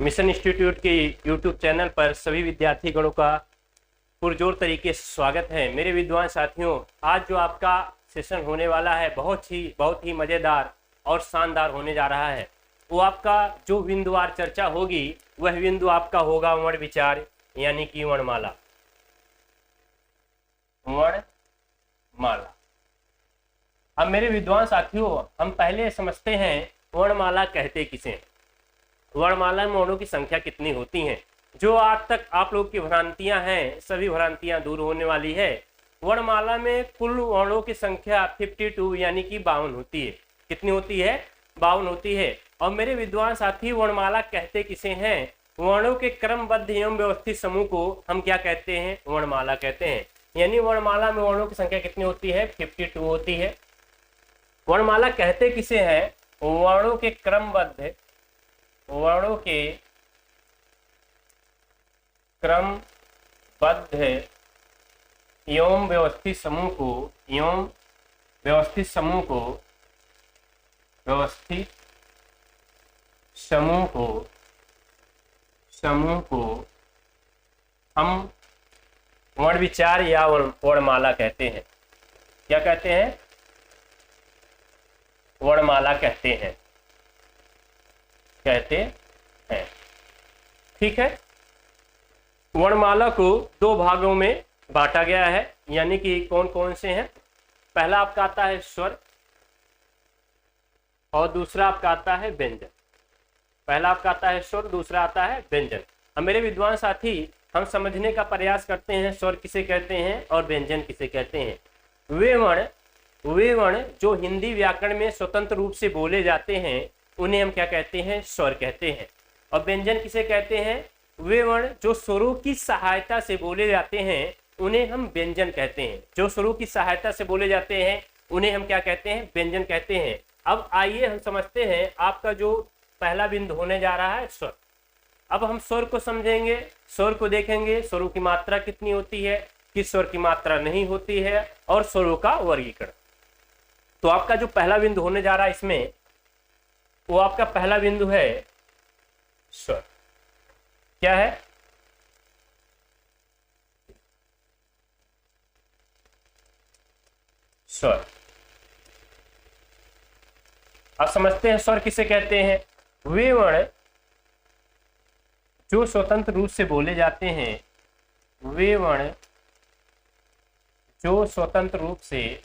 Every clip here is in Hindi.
मिशन इंस्टीट्यूट के यूट्यूब चैनल पर सभी विद्यार्थी गणों का पुरजोर तरीके से स्वागत है। मेरे विद्वान साथियों, आज जो आपका सेशन होने वाला है बहुत ही मज़ेदार और शानदार होने जा रहा है। वो आपका जो बिंदुवार चर्चा होगी वह बिंदु आपका होगा वर्ण विचार यानी कि वर्णमाला। वर्णमाला। अब मेरे विद्वान साथियों, हम पहले समझते हैं वर्णमाला कहते किसे। वर्णमाला में वर्णों की संख्या कितनी होती हैं। जो आज तक आप लोग की भ्रांतियां हैं सभी भ्रांतियां दूर होने वाली है। वर्णमाला में कुल वर्णों की संख्या 52 यानी कि 52 होती है। कितनी होती है? 52 होती है। और मेरे विद्वान साथी, वर्णमाला कहते किसे हैं? वर्णों के क्रमबद्ध एवं व्यवस्थित समूह को हम क्या कहते हैं? वर्णमाला कहते हैं। यानी वर्णमाला में वर्णों की संख्या कितनी होती है? 52 होती है। वर्णमाला कहते किसे हैं? वर्णों के क्रमबद्ध एवं व्यवस्थित समूह को हम वर्ण विचार या वर्णमाला कहते हैं। क्या कहते हैं? वर्णमाला कहते हैं। ठीक है। वर्णमाला को दो भागों में बांटा गया है, यानी कि कौन कौन से हैं? पहला आपका आता है स्वर और दूसरा आपका आता है व्यंजन। पहला आपका आता है स्वर, दूसरा आता है व्यंजन। अब मेरे विद्वान साथी, हम समझने का प्रयास करते हैं स्वर किसे कहते हैं और व्यंजन किसे कहते हैं। वे वर्ण जो हिंदी व्याकरण में स्वतंत्र रूप से बोले जाते हैं उन्हें हम क्या कहते हैं? स्वर कहते हैं। और व्यंजन किसे कहते हैं? वे वर्ण जो स्वरों की सहायता से बोले जाते हैं उन्हें हम व्यंजन कहते हैं। जो स्वरों की सहायता से बोले जाते हैं उन्हें हम क्या कहते हैं? व्यंजन कहते हैं। अब आइए हम समझते हैं आपका जो पहला बिंदु होने जा रहा है स्वर। अब हम स्वर को समझेंगे, स्वर को देखेंगे, स्वरों की मात्रा कितनी होती है, किस स्वर की मात्रा नहीं होती है और स्वरों का वर्गीकरण। तो आपका जो पहला बिंदु होने जा रहा है इसमें, वो आपका पहला बिंदु है स्वर। क्या है? स्वर। अब समझते हैं स्वर किसे कहते हैं। वे वर्ण जो स्वतंत्र रूप से बोले जाते हैं, वे वर्ण जो स्वतंत्र रूप से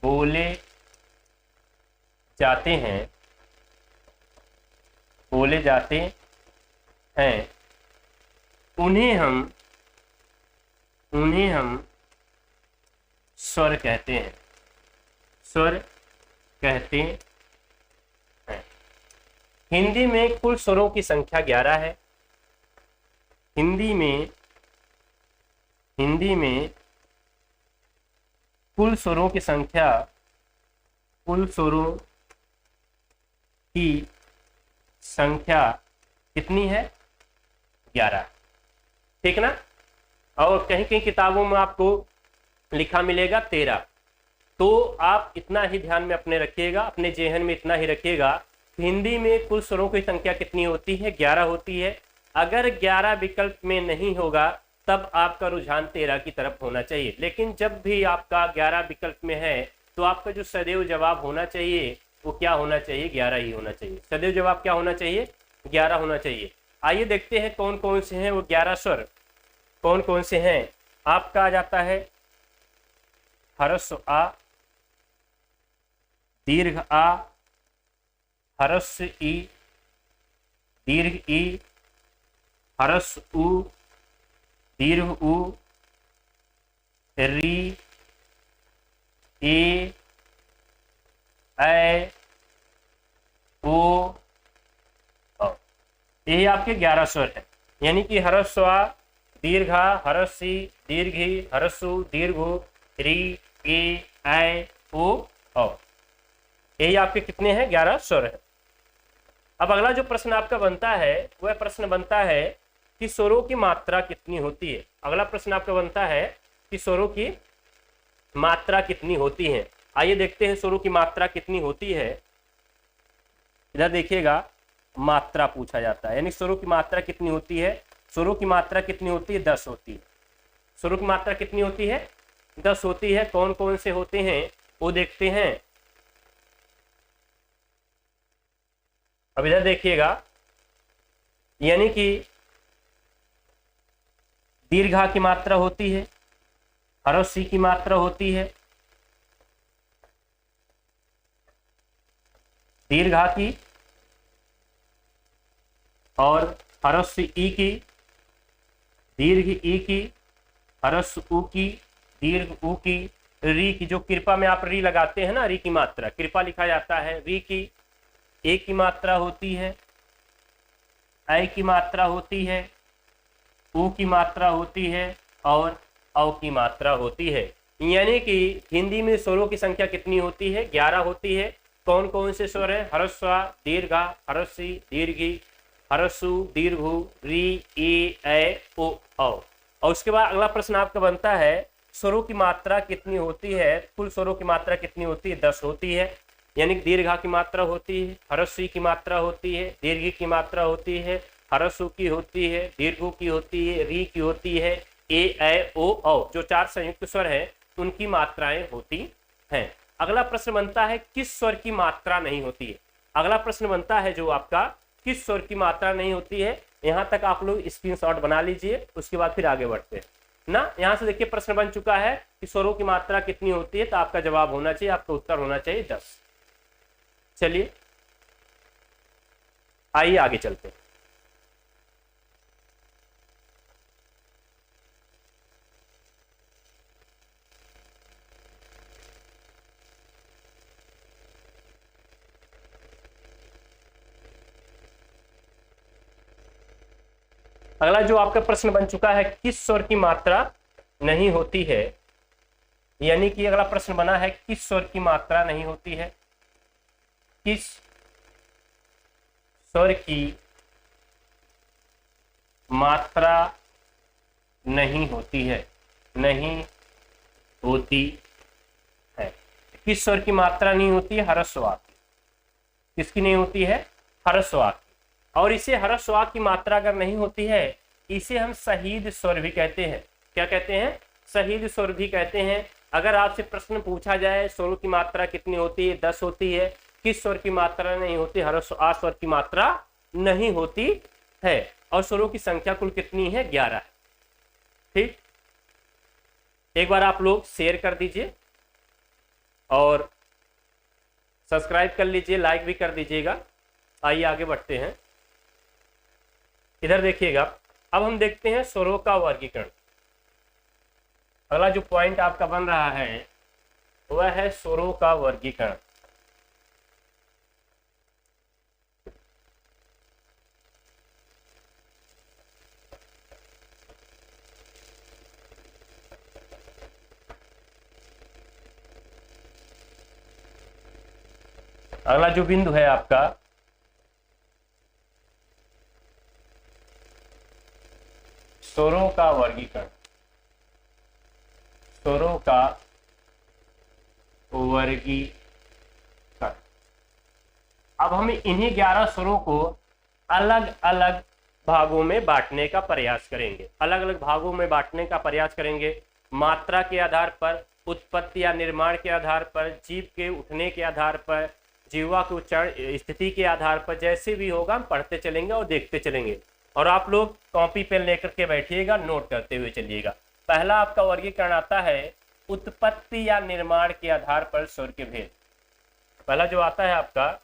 बोले जाते हैं उन्हें हम स्वर कहते हैं। हिंदी में कुल स्वरों की संख्या 11 है। हिंदी में कुल स्वरों की संख्या कितनी है? 11। ठीक ना। और कहीं कहीं किताबों में आपको लिखा मिलेगा 13। तो आप इतना ही ध्यान में अपने रखिएगा, अपने जेहन में इतना ही रखिएगा। हिंदी में कुल स्वरों की संख्या कितनी होती है? 11 होती है। अगर 11 विकल्प में नहीं होगा तब आपका रुझान 13 की तरफ होना चाहिए। लेकिन जब भी आपका 11 विकल्प में है तो आपका जो सदैव जवाब होना चाहिए वो क्या होना चाहिए? 11 ही होना चाहिए। सदैव जवाब क्या होना चाहिए? 11 होना चाहिए। आइए देखते हैं कौन कौन से हैं वो 11 स्वर। कौन कौन से हैं? आपका आ जाता है ह्रस्व आ, दीर्घ आ, ह्रस्व ई, दीर्घ ई, ह्रस्व उ, दीर्घ उ, री, ए, ऐ, ओ, ये आपके 11 स्वर है। यानी कि ह्रस्व आ, दीर्घा, ह्रस्वी, दीर्घी, ह्रस्व, दीर्घो, री, ए, ऐ, ओ, यही आपके कितने हैं? 11 स्वर है। अब अगला जो प्रश्न आपका बनता है वह प्रश्न बनता है कि स्वरों की मात्रा कितनी होती है। अगला प्रश्न आपका बनता है कि स्वरों की मात्रा कितनी होती है। आइए देखते हैं स्वरों की मात्रा कितनी होती है। इधर देखिएगा, मात्रा पूछा जाता है, यानी स्वरों की मात्रा कितनी होती है। स्वरों की मात्रा कितनी होती है? 10 होती है। स्वरों की मात्रा कितनी होती है? 10 होती है। कौन कौन से होते हैं वो देखते हैं। अब इधर देखिएगा, यानी कि दीर्घा की मात्रा होती है, ह्रस्व की मात्रा होती है, दीर्घा की और ह्रस्व ई की, दीर्घ ई की, ह्रस्व उ की, दीर्घ उ की, री की, जो कृपा में आप री लगाते हैं ना, री की मात्रा कृपा लिखा जाता है, री की, ए की मात्रा होती है, ऐ की मात्रा होती है, उ की मात्रा होती है और औ की मात्रा होती है। यानी कि हिंदी में स्वरों की संख्या कितनी होती है? 11 होती है। कौन कौन से स्वर है? ह्रस्व, दीर्घा, ह्रस्वी, दीर्घी, ह्रस्व, दीर्घु, री, ई, ऐ, ओ, औ। और उसके बाद अगला प्रश्न आपका बनता है, स्वरों की मात्रा कितनी होती है? कुल स्वरों की मात्रा कितनी होती है? 10 होती है। यानी दीर्घा की मात्रा होती है, ह्रस्वी की मात्रा होती है, दीर्घी की मात्रा होती है, ह्रस्व की होती है, दीर्घु की होती है, री की होती है, ए, ऐ, ओ, औ, जो 4 संयुक्त स्वर हैं उनकी मात्राएं होती हैं। अगला प्रश्न बनता है, किस स्वर की मात्रा नहीं होती है? अगला प्रश्न बनता है जो आपका, किस स्वर की मात्रा नहीं होती है। यहाँ तक आप लोग स्क्रीनशॉट बना लीजिए, उसके बाद फिर आगे बढ़ते हैं ना। यहाँ से देखिए प्रश्न बन चुका है कि स्वरों की मात्रा कितनी होती है, तो आपका जवाब होना चाहिए, आपका उत्तर होना चाहिए 10। चलिए आइए आगे चलते हैं। अगला जो आपका प्रश्न बन चुका है, किस स्वर की मात्रा नहीं होती है। यानी कि अगला प्रश्न बना है, किस स्वर की मात्रा नहीं होती है। किस स्वर की मात्रा नहीं होती है, नहीं होती है। किस स्वर की मात्रा नहीं होती है? ह्रस्व आ की। किसकी नहीं होती है? ह्रस्व आ की। और इसे ह्रस्व आ की मात्रा अगर नहीं होती है, इसे हम शहीद स्वर भी कहते हैं। क्या कहते हैं? शहीद स्वर भी कहते हैं। अगर आपसे प्रश्न पूछा जाए स्वरों की मात्रा कितनी होती है? 10 होती है। किस स्वर की मात्रा नहीं होती? ह्रस्व आ स्वर की मात्रा नहीं होती है। और स्वरों की संख्या कुल कितनी है? 11 है। ठीक, एक बार आप लोग शेयर कर दीजिए और सब्सक्राइब कर लीजिए, लाइक भी कर दीजिएगा। आइए आगे बढ़ते हैं। इधर देखिएगा, अब हम देखते हैं स्वरों का वर्गीकरण। अगला जो पॉइंट आपका बन रहा है वह है स्वरों का वर्गीकरण। अगला जो बिंदु है आपका, स्वरों का वर्गीकरण। स्वरों का वर्गीकरण। अब हम इन्हीं 11 स्वरों को अलग अलग भागों में बांटने का प्रयास करेंगे। अलग अलग भागों में बांटने का प्रयास करेंगे, मात्रा के आधार पर, उत्पत्ति या निर्माण के आधार पर, जीव के उठने के आधार पर, जीवा के उच्चारण स्थिति के आधार पर। जैसे भी होगा हम पढ़ते चलेंगे और देखते चलेंगे। और आप लोग कॉपी पेन लेकर के बैठिएगा, नोट करते हुए चलिएगा। पहला आपका वर्गीकरण आता है, उत्पत्ति या निर्माण के आधार पर स्वर के भेद। पहला जो आता है आपका,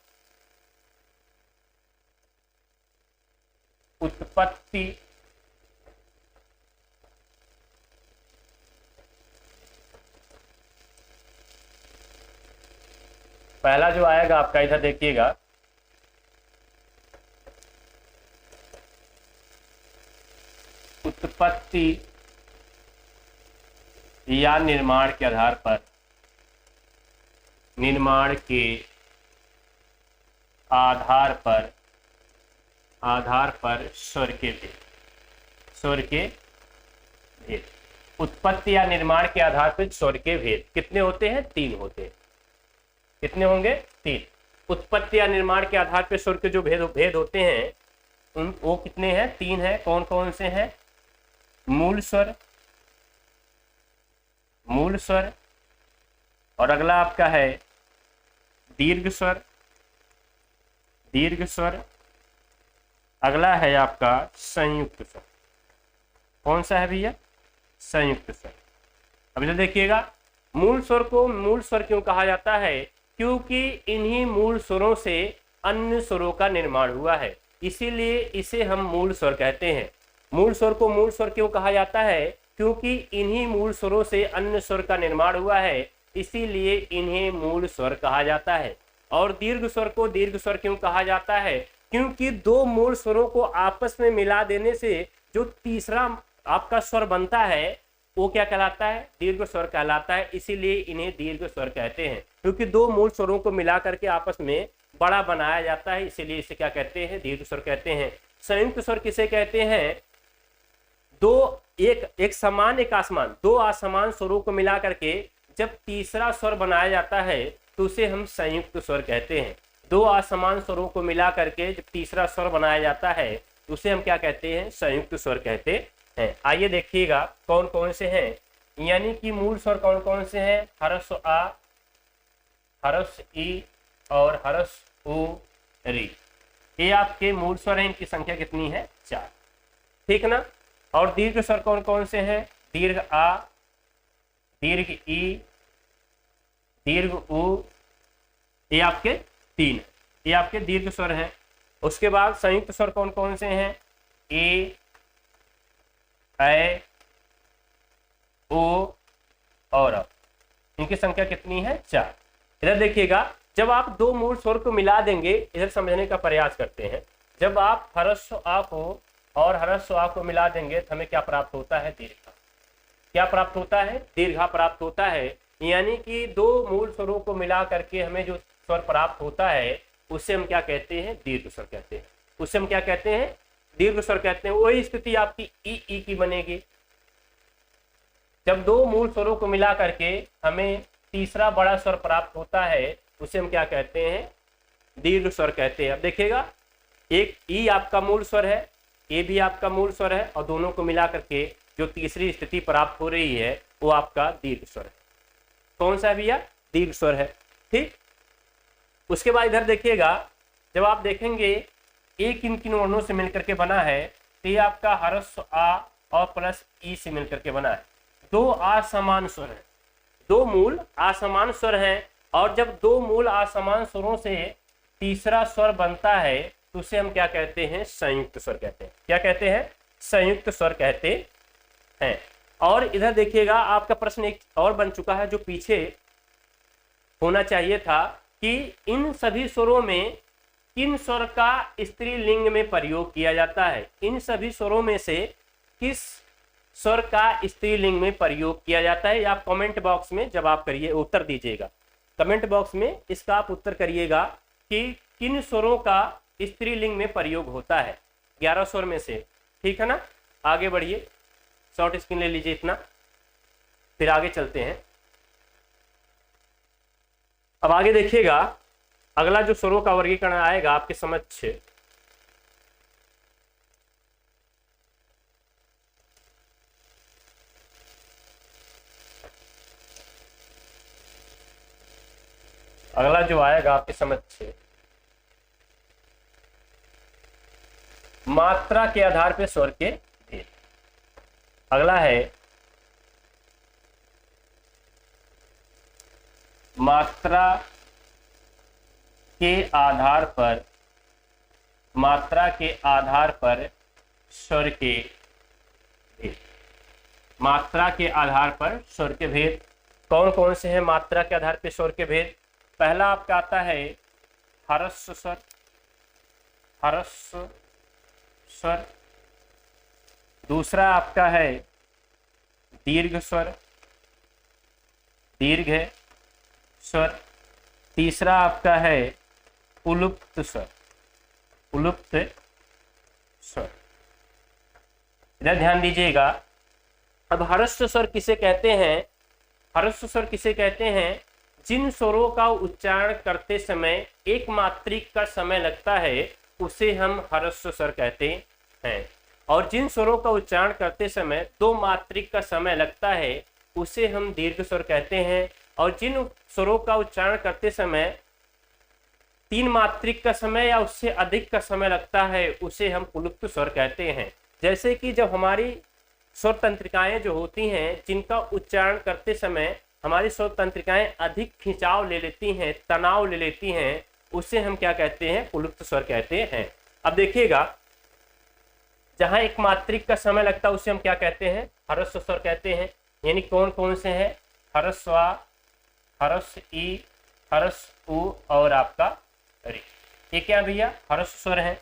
उत्पत्ति पहला जो आएगा आपका, इधर देखिएगा, उत्पत्ति या निर्माण के आधार पर, निर्माण के आधार पर स्वर के भेद। स्वर के भेद, उत्पत्ति या निर्माण के आधार पर स्वर के भेद कितने होते हैं? 3 होते हैं। कितने होंगे? 3। उत्पत्ति या निर्माण के आधार पर स्वर के जो भेद होते हैं उन वो कितने हैं? 3 है। कौन कौन से हैं? मूल स्वर, मूल स्वर, और अगला आपका है दीर्घ स्वर, दीर्घ स्वर, अगला है आपका संयुक्त स्वर। कौन सा है भैया? संयुक्त स्वर। अब इधर देखिएगा, मूल स्वर को मूल स्वर क्यों कहा जाता है? क्योंकि इन्हीं मूल स्वरों से अन्य स्वरों का निर्माण हुआ है, इसीलिए इसे हम मूल स्वर कहते हैं। मूल स्वर को मूल स्वर क्यों कहा जाता है? क्योंकि इन्हीं मूल स्वरों से अन्य स्वर का निर्माण हुआ है, इसीलिए इन्हें मूल स्वर कहा जाता है। और दीर्घ स्वर को दीर्घ स्वर क्यों कहा जाता है? क्योंकि दो मूल स्वरों को आपस में मिला देने से जो तीसरा आपका स्वर बनता है वो क्या कहलाता है? दीर्घ स्वर कहलाता है, इसीलिए इन्हें दीर्घ स्वर कहते हैं। क्योंकि दो मूल स्वरों को मिला करके आपस में बड़ा बनाया जाता है, इसीलिए इसे क्या कहते हैं? दीर्घ स्वर कहते हैं। संयुक्त स्वर किसे कहते हैं? दो एक समान एक आसमान, दो असमान स्वरों को मिला करके जब तीसरा स्वर बनाया जाता है तो उसे हम संयुक्त स्वर कहते हैं। दो असमान स्वरों को मिला करके जब तीसरा स्वर बनाया जाता है तो उसे हम क्या कहते हैं? संयुक्त स्वर कहते हैं। आइए देखिएगा कौन कौन से हैं, यानी कि मूल स्वर कौन कौन से हैं? हर्ष आ, हर्ष ई और हर्ष उ री, ये आपके मूल स्वर हैं। इनकी संख्या कितनी है? 4। ठीक ना। और दीर्घ स्वर कौन कौन से हैं? दीर्घ आ, दीर्घ ई, दीर्घ उ, ये आपके 3, ये आपके दीर्घ स्वर हैं। उसके बाद संयुक्त स्वर कौन कौन से हैं? ए, ऐ, ओ और अ। इनकी संख्या कितनी है? 4। इधर देखिएगा, जब आप दो मूल स्वर को मिला देंगे, इधर समझने का प्रयास करते हैं। जब आप ह्रस्व आ को और ह्रस्व आ को मिला देंगे तो हमें क्या प्राप्त होता है? दीर्घा। क्या प्राप्त होता है? दीर्घा प्राप्त होता है। यानी कि दो मूल स्वरों को मिला करके हमें जो स्वर प्राप्त होता है उसे हम क्या कहते हैं? दीर्घ स्वर कहते हैं। उसे हम क्या कहते हैं? दीर्घ स्वर कहते हैं। वही स्थिति आपकी ई की बनेगी। जब दो मूल स्वरों को मिला करके हमें तीसरा बड़ा स्वर प्राप्त होता है उसे हम क्या कहते हैं? दीर्घ स्वर कहते हैं। अब देखिएगा, एक ई आपका मूल स्वर है, ए भी आपका मूल स्वर है, और दोनों को मिला करके जो तीसरी स्थिति प्राप्त हो रही है वो आपका दीर्घ स्वर है। कौन सा है भैया? दीर्घ स्वर है। ठीक। उसके बाद इधर देखिएगा, जब आप देखेंगे ए किन किन वर्णों से मिलकर के बना है तो ये आपका ह्रस्व आ और प्लस ई से मिलकर के बना है। दो असमान स्वर हैं, दो मूल असमान स्वर हैं, और जब दो मूल असमान स्वरों से तीसरा स्वर बनता है तो उसे हम क्या कहते हैं? संयुक्त स्वर कहते हैं। क्या कहते हैं? संयुक्त स्वर कहते हैं। और इधर देखिएगा, आपका प्रश्न एक और बन चुका है जो पीछे होना चाहिए था कि इन सभी स्वरों में किन स्वर का स्त्रीलिंग में प्रयोग किया जाता है? इन सभी स्वरों में से किस स्वर का स्त्रीलिंग में प्रयोग किया जाता है? आप कमेंट बॉक्स में जवाब करिए, उत्तर दीजिएगा। कमेंट बॉक्स में इसका आप उत्तर करिएगा कि किन स्वरों का स्त्रीलिंग में प्रयोग होता है 11 स्वर में से। ठीक है ना। आगे बढ़िए, शॉर्ट स्क्रीन ले लीजिए इतना, फिर आगे चलते हैं। अब आगे देखिएगा, अगला जो स्वरों का वर्गीकरण आएगा आपके समक्ष, अगला जो आएगा आपके समक्ष मात्रा के आधार पर स्वर के भेद। अगला है मात्रा के आधार पर, मात्रा के आधार पर स्वर के भेद। मात्रा के आधार पर स्वर के भेद कौन कौन से हैं? मात्रा के आधार पर स्वर के भेद, पहला आपका आता है ह्रस्व स्वर, ह्रस्व स्वर। दूसरा आपका है दीर्घ स्वर, दीर्घ स्वर। तीसरा आपका है उलुप्त स्वर, उलुप्त स्वर। इधर ध्यान दीजिएगा। अब ह्रस्व स्वर किसे कहते हैं? ह्रस्व स्वर किसे कहते हैं? जिन स्वरों का उच्चारण करते समय एक मात्रिक का समय लगता है उसे हम ह्रस्व स्वर कहते हैं, और जिन स्वरों का उच्चारण करते समय दो मात्रिक का समय लगता है उसे हम दीर्घ स्वर कहते हैं, और जिन स्वरों का उच्चारण करते समय तीन मात्रिक का समय या उससे अधिक का समय लगता है उसे हम पुलुप्त स्वर कहते हैं। जैसे कि जब हमारी स्वर तंत्रिकाएं जो होती हैं जिनका उच्चारण करते समय हमारी स्वर तंत्रिकाएं अधिक खिंचाव ले लेती हैं, तनाव ले लेती हैं, उसे हम क्या कहते हैं? पुलुप्त स्वर कहते हैं। अब देखिएगा, जहां एक मात्रिक का समय लगता है उसे हम क्या कहते हैं? ह्रस्व स्वर कहते हैं। यानी कौन कौन से हैं? ह्रस्व आ, ह्रस्व ई, ह्रस्व उ और आपका रि। ये क्या भैया? ह्रस्व स्वर है।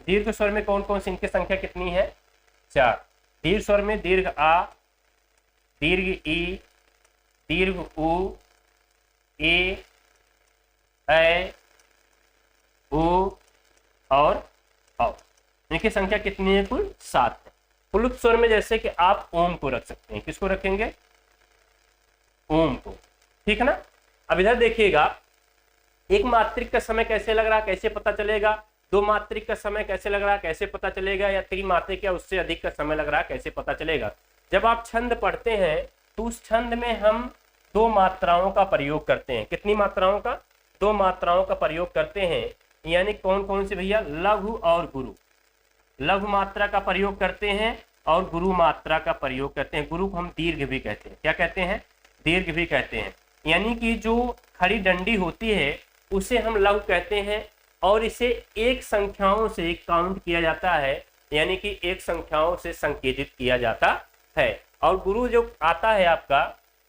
दीर्घ स्वर में कौन कौन से? इनकी संख्या कितनी है? 4। दीर्घ स्वर में दीर्घ आ, दीर्घ ई, दीर्घ उ, ए, ऐ, उ और औ। इनकी संख्या कितनी है? कुल 7 है। पुलुप्त स्वर में जैसे कि आप ओम को रख सकते हैं। किसको रखेंगे? ओम को। ठीक है ना। अब इधर देखिएगा, एक मात्रिक का समय कैसे लग रहा, कैसे पता चलेगा? दो मात्रिक का समय कैसे लग रहा, कैसे पता चलेगा? या तीन मात्रिक या उससे अधिक का समय लग रहा, कैसे पता चलेगा? जब आप छंद पढ़ते हैं तो उस छंद में हम दो मात्राओं का प्रयोग करते हैं। कितनी मात्राओं का? 2 मात्राओं का प्रयोग करते हैं। यानी कौन कौन से भैया? लघु और गुरु। लघु मात्रा का प्रयोग करते हैं और गुरु मात्रा का प्रयोग करते हैं। गुरु को हम दीर्घ भी कहते हैं। क्या कहते हैं? दीर्घ भी कहते हैं। यानी कि जो खड़ी डंडी होती है उसे हम लघु कहते हैं, और इसे एक संख्याओं से काउंट किया जाता है, यानी कि एक संख्याओं से संकेतित किया जाता है। और गुरु जो आता है आपका,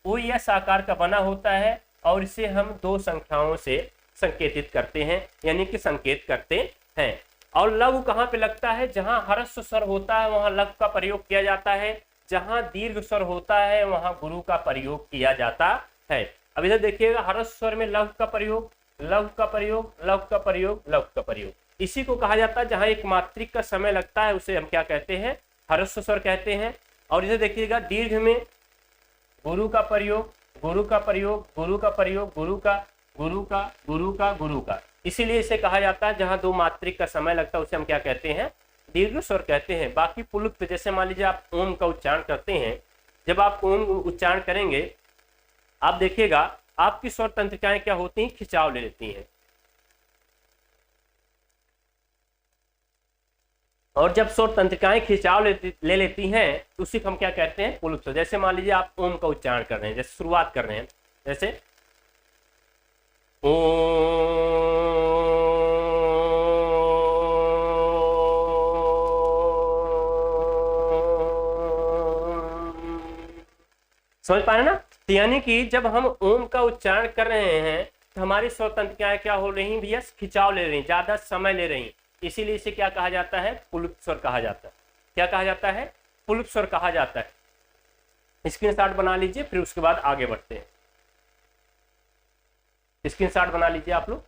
वो यह आकार का बना होता है और इसे हम 2 संख्याओं से संकेतित करते हैं, यानी कि संकेत करते हैं। और लघु कहाँ पे लगता है? जहां ह्रस्व स्वर होता है वहां लघु का प्रयोग किया जाता है, जहां दीर्घ स्वर होता है वहां गुरु का प्रयोग किया जाता है। अब इधर देखिएगा, ह्रस्व स्वर में लघु का प्रयोग, लघु का प्रयोग, लघु का प्रयोग, लघु का प्रयोग। इसी को कहा जाता है जहां एक मात्रिक का समय लगता है उसे हम क्या कहते हैं? ह्रस्व स्वर कहते हैं। और इधर देखिएगा, दीर्घ में गुरु का प्रयोग, गुरु का प्रयोग, गुरु का प्रयोग, गुरु का, गुरु का, गुरु का, गुरु का। इसीलिए इसे कहा जाता है जहां 2 मात्रिक का समय लगता है उसे हम क्या कहते हैं? दीर्घ स्वर कहते हैं। बाकी पुलुप्त, जैसे मान लीजिए आप ओम का उच्चारण करते हैं, जब आप ओम उच्चारण करेंगे आप देखिएगा आपकी स्वर तंत्रिकाएं क्या होती हैं? खिंचाव ले लेती हैं। और जब स्वर तंत्रिकाएं खिंचाव ले लेती हैं तो उसी को हम क्या कहते हैं? पुलुप्त स्वर। जैसे मान लीजिए आप ओम का उच्चारण कर रहे हैं, जैसे शुरुआत कर रहे हैं, जैसे समझ पा रहे ना? यानी कि जब हम ओम का उच्चारण कर रहे हैं तो हमारी स्वर तंत्रिकाएं क्या हो रही हैं भैया? खिंचाव ले रही हैं, ज्यादा समय ले रही हैं। इसीलिए इसे क्या कहा जाता है? पुलुप्त स्वर कहा जाता है। क्या कहा जाता है? पुलुप्त स्वर कहा जाता है। स्क्रीनशॉट बना लीजिए, फिर उसके बाद आगे बढ़ते हैं। स्क्रीनशॉट बना लीजिए आप लोग।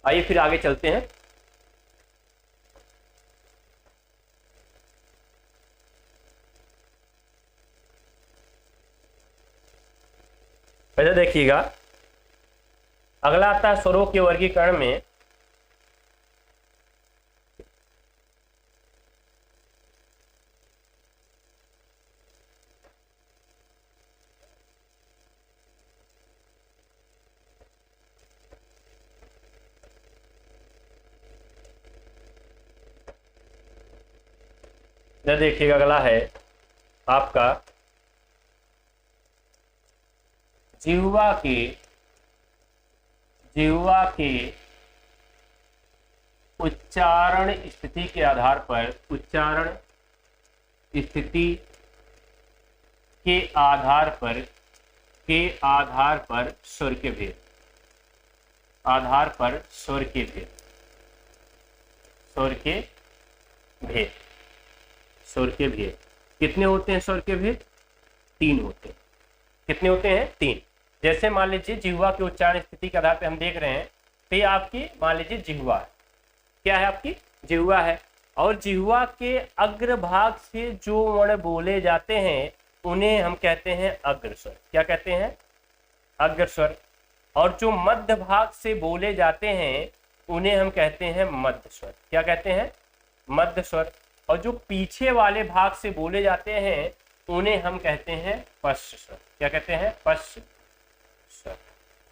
आइए फिर आगे चलते हैं। पहले देखिएगा, अगला आता है स्वरों के वर्गीकरण में इधर देखिएगा, अगला है आपका जिह्वा के उच्चारण स्थिति के आधार पर, उच्चारण स्थिति के आधार पर स्वर के भेद, आधार पर स्वर के भेद, स्वर के भेद, स्वर के भेद कितने होते हैं? स्वर के भेद 3 होते हैं। कितने होते हैं? 3। जैसे मान लीजिए जिह्वा के उच्चारण स्थिति के आधार पर हम देख रहे हैं, तो ये आपकी मान लीजिए जिह्वा है, क्या है आपकी? जिह्वा है। और जिह्वा के अग्रभाग से जो वर्ण बोले जाते हैं उन्हें हम कहते हैं अग्रस्वर। क्या कहते हैं? अग्रस्वर। और जो मध्य भाग से बोले जाते हैं उन्हें हम कहते हैं मध्य स्वर। क्या कहते हैं? मध्य स्वर। और जो पीछे वाले भाग से बोले जाते हैं उन्हें हम कहते हैं पश्च स्वर। क्या कहते हैं? पश्च स्वर।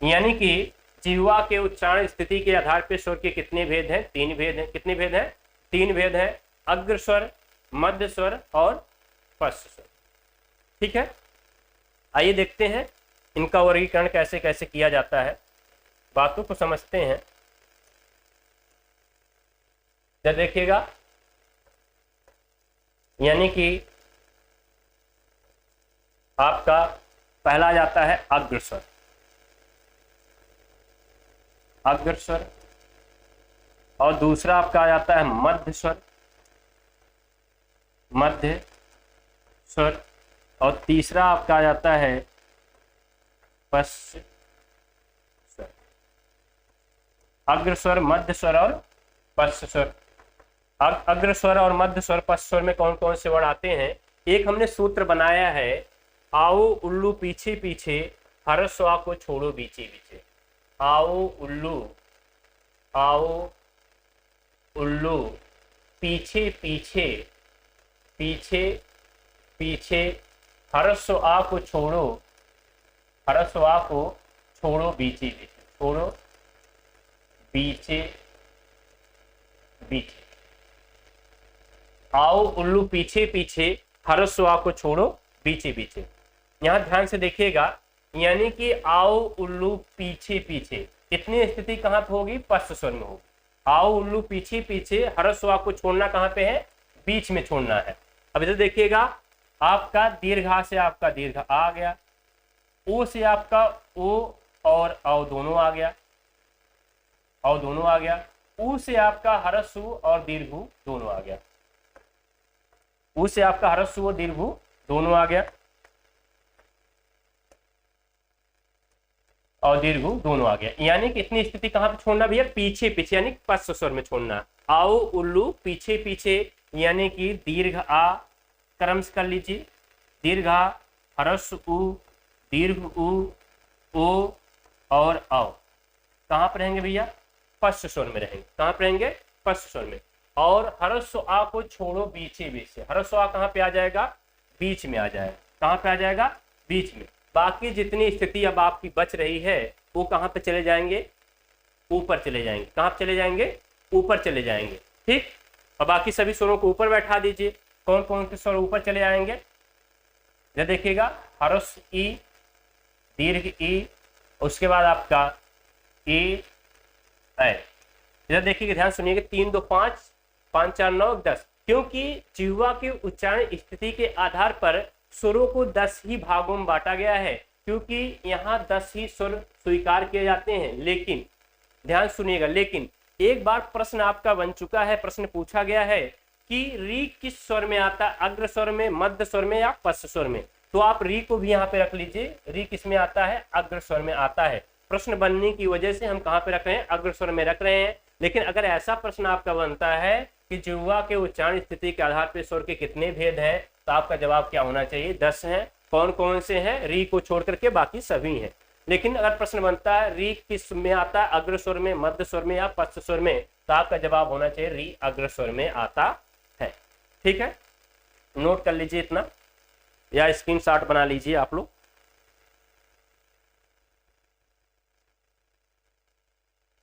यानी कि जिह्वा के उच्चारण स्थिति के आधार पर स्वर के कितने भेद हैं? 3 भेद हैं। कितने भेद हैं? 3 भेद हैं। अग्र स्वर, मध्य स्वर और पश्च स्वर। ठीक है, आइए देखते हैं इनका वर्गीकरण कैसे कैसे किया जाता है, बातों को समझते हैं। जब देखिएगा, यानी कि आपका पहला जाता है अग्रस्वर। अग्रस्वर। और दूसरा आपका आ जाता है मध्य स्वर। मध्य स्वर। और तीसरा आपका आ जाता है पश्च स्वर। अग्रस्वर, मध्य स्वर और पश्च स्वर। अग्रस्वर और मध्य स्वर, पश्च स्वर में कौन कौन से वर्ण आते हैं? एक हमने सूत्र बनाया है, आओ उल्लू पीछे पीछे, हरस्वा को छोड़ो बीचे बीचे। आओ उल्लू, आओ उल्लू पीछे पीछे, पीछे पीछे, हरस्व आ को छोड़ो, हरस्व आ को छोड़ो बीचे बीचे, छोड़ो बीचे बीचे। आओ उल्लू पीछे पीछे, हरस्व आ को छोड़ो बीचे बीचे। यहां ध्यान से देखिएगा, यानी कि आओ उल्लू पीछे पीछे, इतनी स्थिति कहां पे होगी? पश्च स्वर में होगी। आओ उल्लू पीछे पीछे, हरस्व आ को छोड़ना कहां पे है? बीच में छोड़ना है। अब इधर देखिएगा, आपका दीर्घा से आपका दीर्घ आ गया, ओ से आपका ओ और औ दोनों आ गया, औ दोनों आ गया। ऊ से आपका हरस्व और दीर्घ दोनों आ गया, ऊ से आपका हरस्व और दीर्घ दोनों आ गया, और दीर्घ दोनों आ गया। यानी कि इतनी स्थिति कहां पे छोड़ना भैया? पीछे पीछे, यानी पश्च स्वर में छोड़ना। आओ उल्लू पीछे पीछे, यानी कि दीर्घ आ क्रम से कर लीजिए, दीर्घ आ, हरस्व उ, दीर्घ उ, ओ और औ। कहां पर रहेंगे भैया? पश्च स्वर में रहेंगे। कहां पर रहेंगे? पश्च स्वर में। और हरस्व आ को छोड़ो बीचे बीच से, हरस्व आ कहां पे आ जाएगा? बीच में आ जाएगा। कहां पे आ जाएगा? बीच में। बाकी जितनी स्थिति अब आपकी बच रही है वो कहां पे चले जाएंगे? ऊपर चले जाएंगे। कहां पे चले जाएंगे? ऊपर चले जाएंगे। ठीक, और बाकी सभी स्वरों को ऊपर बैठा दीजिए। कौन कौन से स्वर ऊपर चले आएंगे? जब देखिएगा, हरस्व ई, दीर्घ ई, उसके बाद आपका ए ऐ। इधर देखिएगा, ध्यान सुनिएगा, 3 2 5, 5 4 9 10। क्योंकि जिह्वा के उच्चारण स्थिति के आधार पर स्वरों को 10 ही भागों में बांटा गया है, क्योंकि यहाँ 10 ही स्वर स्वीकार किए जाते हैं। लेकिन ध्यान सुनिएगा, लेकिन एक बार प्रश्न आपका बन चुका है, प्रश्न पूछा गया है कि री किस स्वर में आता है? अग्र स्वर में, मध्य स्वर में या पश्च स्वर में? तो आप री को भी यहाँ पे रख लीजिए। री किस में आता है? अग्र स्वर में आता है। प्रश्न बनने की वजह से हम कहाँ पे रख रहे हैं? अग्र स्वर में रख रहे हैं। लेकिन अगर ऐसा प्रश्न आपका बनता है कि जिह्वा के उच्चारण स्थिति के आधार पर स्वर के कितने भेद हैं, तो आपका जवाब क्या होना चाहिए? 10 हैं। कौन कौन से हैं? री को छोड़ करके बाकी सभी हैं। लेकिन अगर प्रश्न बनता है री किस में आता है? अग्र स्वर में, मध्य स्वर में या पश्च स्वर में, तो आपका जवाब होना चाहिए री अग्र स्वर में आता है। ठीक है, नोट कर लीजिए इतना, या स्क्रीनशॉट बना लीजिए आप लोग।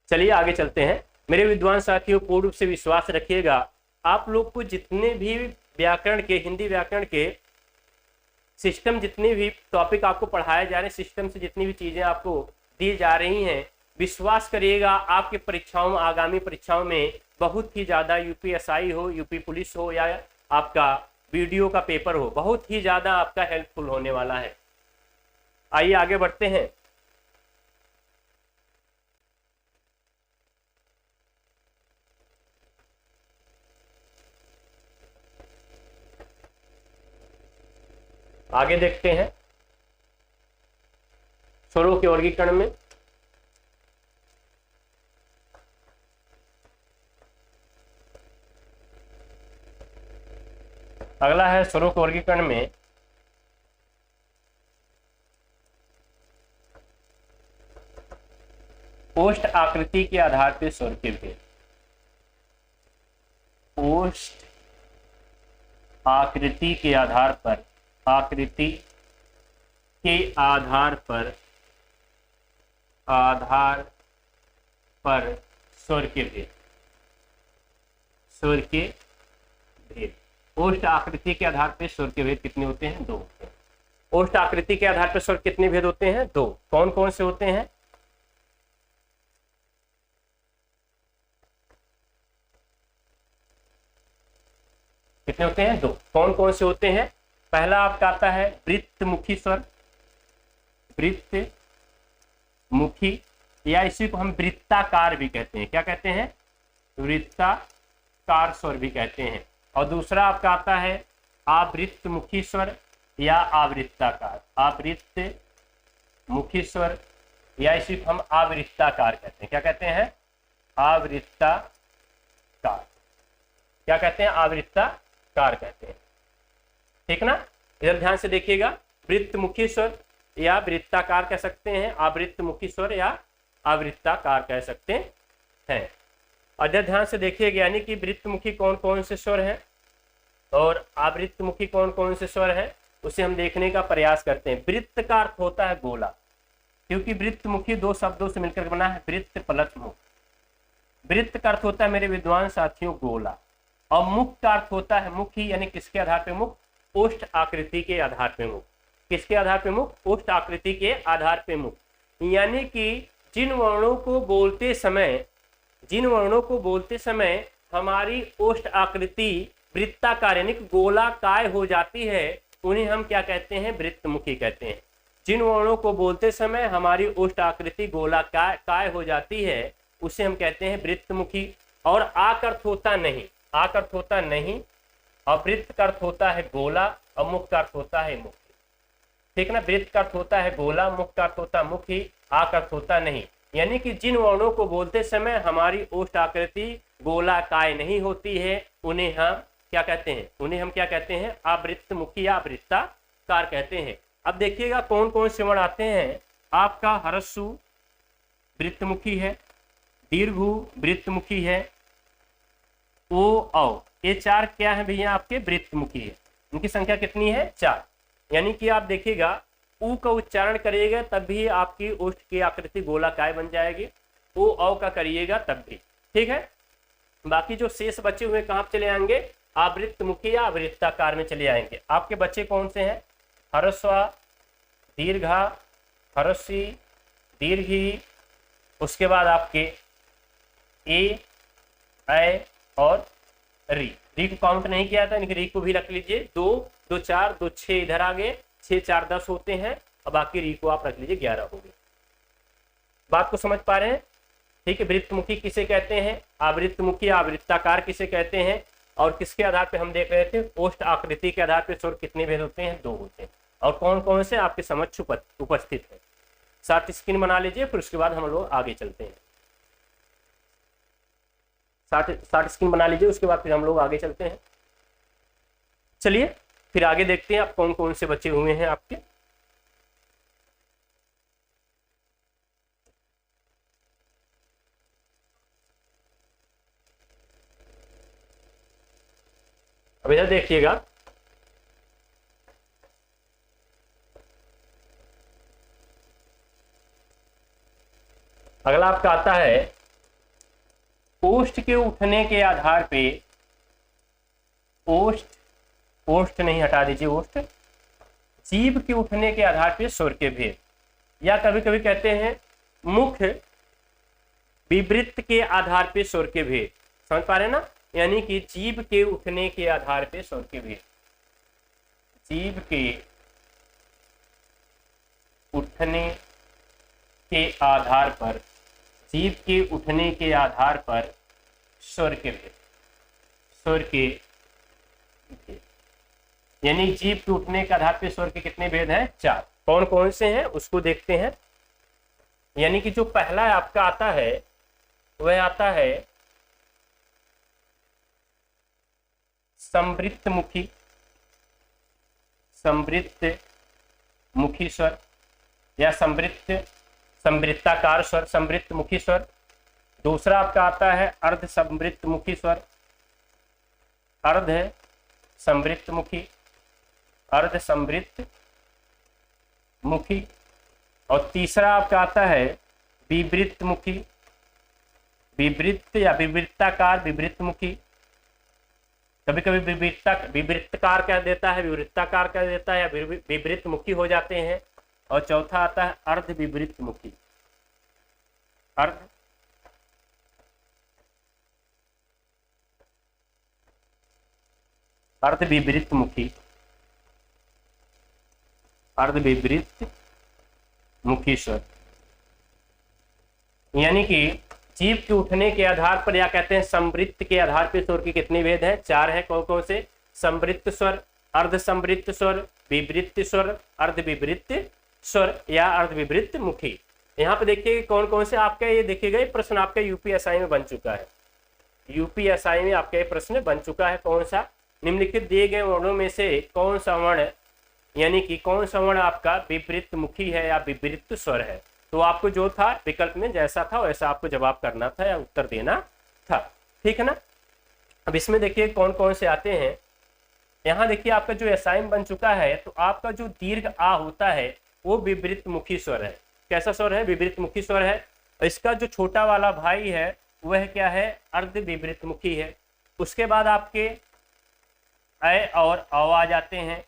चलिए आगे चलते हैं। मेरे विद्वान साथियों, पूर्ण रूप से विश्वास रखिएगा, आप लोग को जितने भी व्याकरण के, हिंदी व्याकरण के सिस्टम, जितने भी टॉपिक आपको पढ़ाए जा रहे हैं, सिस्टम से जितनी भी चीजें आपको दी जा रही हैं, विश्वास करिएगा आपके परीक्षाओं में, आगामी परीक्षाओं में बहुत ही ज्यादा, यूपीएसआई हो, यूपी पुलिस हो, या आपका वीडियो का पेपर हो, बहुत ही ज्यादा आपका हेल्पफुल होने वाला है। आइए आगे बढ़ते हैं। आगे देखते हैं स्वरों के वर्गीकरण में। अगला है स्वरों के वर्गीकरण में ओष्ठ आकृति के आधार पर स्वर के भेद। ओष्ठ आकृति के आधार पर, आकृति के आधार पर स्वर के भेद, स्वर के भेद। ओष्ठ आकृति के आधार पर स्वर के भेद कितने होते हैं? 2 होते हैं। ओष्ठ आकृति के आधार पर स्वर कितने भेद होते हैं? 2। कौन कौन से होते हैं? कितने होते हैं? 2। कौन कौन से होते हैं? पहला आपका आता है वृत्तमुखी स्वर, वृत्तमुखी, या इसी को हम वृत्ताकार भी कहते हैं। क्या कहते हैं? वृत्ताकार स्वर भी कहते हैं। और दूसरा आपका आता है आवृत्तमुखी स्वर या आवृत्ताकार, आवृत्तमुखी स्वर या इसी को हम आवृत्ताकार कहते हैं। क्या कहते हैं? आवृत्ताकार। क्या कहते हैं? आवृत्ताकार कहते हैं। ठीक ना? इधर ध्यान से देखिएगा, वृत्तमुखी स्वर या वृत्ताकार कह सकते हैं, आवृत्तमुखी स्वर या आवृत्ताकार कह सकते हैं। और इधर ध्यान से देखिएगा, यानी कि वृत्तमुखी कौन कौन से स्वर हैं और आवृत्तमुखी कौन कौन से स्वर हैं, उसे हम देखने का प्रयास करते हैं। वृत्त का अर्थ होता है गोला, क्योंकि वृत्तमुखी 2 शब्दों से मिलकर बना है, वृत्त प्लस मुख। वृत्त का अर्थ होता है मेरे विद्वान साथियों गोला, और मुख का अर्थ होता है मुखी, यानी किसके आधार पर मुख? ओष्ठ आकृति के आधार पर मुख। किसके आधार पर मुख? ओष्ठ आकृति के आधार पर मुख। यानी कि जिन वर्णों को बोलते समय हमारी ओष्ठ आकृति वृत्ताकार यानी गोलाकार हो जाती है, उन्हें हम क्या कहते हैं? वृत्तमुखी कहते हैं। जिन वर्णों को बोलते समय हमारी ओष्ठ आकृति गोलाकार हो जाती है, उसे हम कहते हैं वृत्तमुखी। और आक अर्थ होता नहीं, आक अर्थ होता नहीं, और वृत्त का अर्थ होता है गोला, और मुख का अर्थ होता है मुखी। ठीक ना? वृत्त का अर्थ होता है गोला, मुख का अर्थ होता है मुखी, आक अर्थ होता नहीं। यानी कि जिन वर्णों को बोलते समय हमारी ओष्ठ आकृति गोलाकार नहीं होती है, उन्हें हम क्या कहते हैं? उन्हें हम क्या कहते हैं? आवृत्तमुखी या वृत्ताकार कहते हैं। अब देखिएगा कौन कौन से वर्ण आते हैं। आपका ह्रस्व वृत्तमुखी है, दीर्घु वृत्तमुखी है, ओ औ, ये 4 क्या है भैया? आपके वृत्तमुखी है। इनकी संख्या कितनी है? 4। यानी कि आप देखिएगा ऊ का उच्चारण करिएगा तब भी आपकी ओष्ठ की आकृति गोलाकार बन जाएगी, ओ औ का करिएगा तब भी। ठीक है? बाकी जो शेष बचे हुए कहाँ चले आएंगे? आवृत्तमुखी या वृत्ताकार में चले आएंगे। आपके बच्चे कौन से हैं? ह्रस्व, दीर्घा, ह्रस्वी, दीर्घी, उसके बाद आपके ए, ऐ और री। री को काउंट नहीं किया था, इनके री को भी रख लीजिए। 2, 2, 4, 2, 6 इधर आ गए, 6, 4, 10 होते हैं, और बाकी री को आप रख लीजिए, 11 हो गए। बात को समझ पा रहे हैं? ठीक है। वृत्तमुखी किसे कहते हैं? आवृत्तमुखी, आवृत्ताकार किसे कहते हैं? और किसके आधार पे हम देख रहे थे? ओष्ठ आकृति के आधार पे स्वर कितने भेद होते हैं? 2 होते हैं। और कौन कौन से आपके समक्ष उपस्थित है? 7 स्क्रीन बना लीजिए, फिर उसके बाद हम लोग आगे चलते हैं। 7 स्क्रीन बना लीजिए, उसके बाद फिर हम लोग आगे चलते हैं। चलिए फिर आगे देखते हैं आप कौन कौन से बचे हुए हैं आपके। अब इधर देखिएगा, अगला आपका आता है ओष्ठ के उठने के आधार पे, ओष्ठ नहीं, हटा दीजिए ओष्ठ, जीभ के उठने के आधार पे स्वर के भेद, या कभी कभी कहते हैं मुख विवृत्त के आधार पे स्वर के भेद। समझ पा रहे हैं ना? यानी कि जीभ के उठने के आधार पे स्वर के भेद, जीभ के उठने के आधार पर, जीभ के उठने के आधार पर स्वर के भेद, स्वर के भेद। यानी जीभ के उठने के आधार पे स्वर के कितने भेद हैं? 4। कौन कौन से हैं उसको देखते हैं। यानी कि जो पहला आपका आता है वह आता है संवृत्तमुखी, समृद्ध मुखी स्वर या समृद्धाकार स्वर, समृद्ध मुखी स्वर। दूसरा आपका आता है अर्ध समृद्ध मुखी स्वर, अर्ध समृद्ध मुखी, अर्ध समृद्ध मुखी। और तीसरा आपका आता है विवृत मुखी, विवृत या विवृत्ताकार विवृत मुखी। कभी कभी विवृत्तकार कह देता है, विवृत्ताकार कह देता है, या विवृत मुखी हो जाते हैं। और चौथा आता है अर्ध विवृत मुखी, अर्ध विवृत मुखी, अर्ध विवृत मुखी स्वर। यानी कि जीभ के उठने के आधार पर, या कहते हैं समृद्ध के आधार पर स्वर के कितने भेद हैं? 4 हैं। कौन कौन से? समृद्ध स्वर, अर्ध समृद्ध स्वर, विवृत स्वर, अर्ध विवृत स्वर या अर्ध विवृत मुखी। यहाँ पे देखिए कौन कौन से आपका, ये देखिएगा ये प्रश्न आपका यूपीएसआई में बन चुका है। यूपीएसआई में आपका ये प्रश्न बन चुका है। कौन सा? निम्नलिखित दिए गए वर्णों में से कौन सा वर्ण, यानी कि कौन सा वर्ण आपका विपरीत मुखी है या विपरीत स्वर है? तो आपको जो था विकल्प में जैसा था वैसा आपको जवाब करना था या उत्तर देना था। ठीक है ना? अब इसमें देखिए कौन कौन से आते हैं। यहाँ देखिए आपका जो एसाइन बन चुका है, तो आपका जो दीर्घ आ होता है वो विपरीत मुखी स्वर है। कैसा स्वर है? विपरीत मुखी स्वर है। इसका जो छोटा वाला भाई है वह क्या है? अर्ध विपरीत मुखी है। उसके बाद आपके अ और अ आ जाते हैं।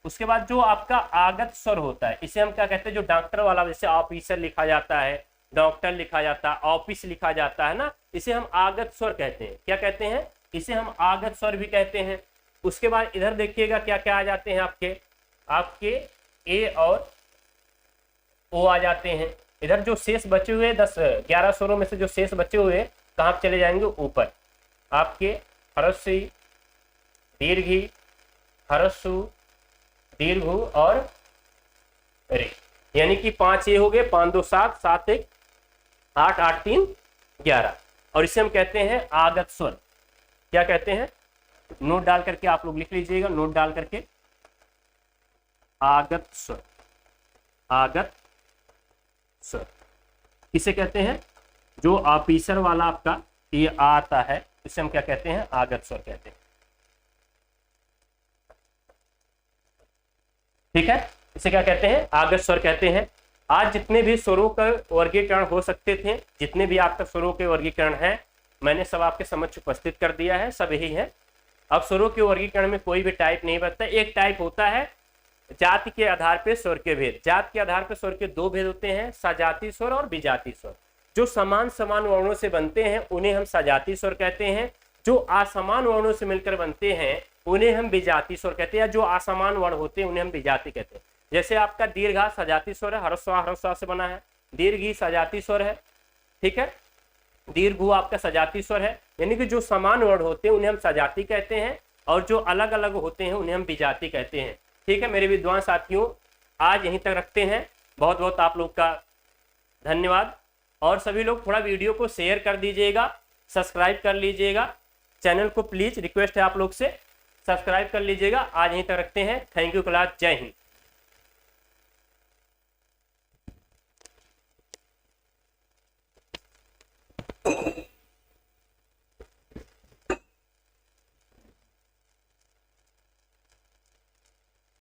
उसके बाद जो आपका आगत स्वर होता है, इसे हम क्या कहते हैं? जो डॉक्टर वाला, जैसे ऑफिसर लिखा जाता है, डॉक्टर लिखा जाता है, ऑफिस लिखा जाता है ना, इसे हम आगत स्वर कहते हैं। क्या कहते हैं? इसे हम आगत स्वर भी कहते हैं। उसके बाद इधर देखिएगा क्या क्या आ जाते हैं आपके ए और ओ आ जाते हैं। इधर जो शेष बचे हुए 10-11 स्वरों में से जो शेष बचे हुए कहाँ चले जाएंगे? ऊपर। आपके हरस्वी, दीर्घी, हरस्सु, दीर्घु और रे, यानी कि 5 ये हो गए, 5 2 7, 7 1 8, 8 3 11। और इसे हम कहते हैं आगत स्वर। क्या कहते हैं? नोट डाल करके आप लोग लिख लीजिएगा, नोट डाल करके, आगत स्वर, आगत स्वर किसे कहते हैं? जो ऑफिसर वाला आपका ये आता है, इसे हम क्या कहते हैं? आगत स्वर कहते हैं। ठीक है, इसे क्या कहते हैं? आगत स्वर कहते हैं। आज जितने भी स्वरों का वर्गीकरण हो सकते थे, जितने भी आपका स्वरों के वर्गीकरण हैं, मैंने सब आपके समक्ष उपस्थित कर दिया है। सब यही है। अब स्वरों के वर्गीकरण में कोई भी टाइप नहीं बनता। एक टाइप होता है जाति के आधार पर स्वर के भेद। जाति के आधार पर स्वर के 2 भेद होते हैं, सजातीय स्वर और विजातीय स्वर। जो समान समान वर्णों से बनते हैं उन्हें हम सजातीय स्वर कहते हैं। जो असमान वर्णों से मिलकर बनते हैं उन्हें हम विजातीय स्वर कहते हैं। जो असमान वर्ण होते हैं उन्हें हम विजातीय कहते हैं। जैसे आपका दीर्घा सजातीय स्वर है, ह्रस्व से बना है। दीर्घी सजातीय स्वर है। ठीक है, दीर्घु आपका सजातीय स्वर है। यानी कि जो समान वर्ण होते हैं उन्हें हम सजातीय कहते हैं, और जो अलग अलग होते हैं उन्हें हम विजातीय कहते हैं। ठीक है मेरे विद्वान साथियों, आज यहीं तक रखते हैं। बहुत बहुत आप लोग का धन्यवाद। और सभी लोग थोड़ा वीडियो को शेयर कर दीजिएगा, सब्सक्राइब कर लीजिएगा। चैनल को प्लीज रिक्वेस्ट है आप लोग से, सब्सक्राइब कर लीजिएगा। आज यहीं तक रखते हैं। थैंक यू क्लास, जय हिंद।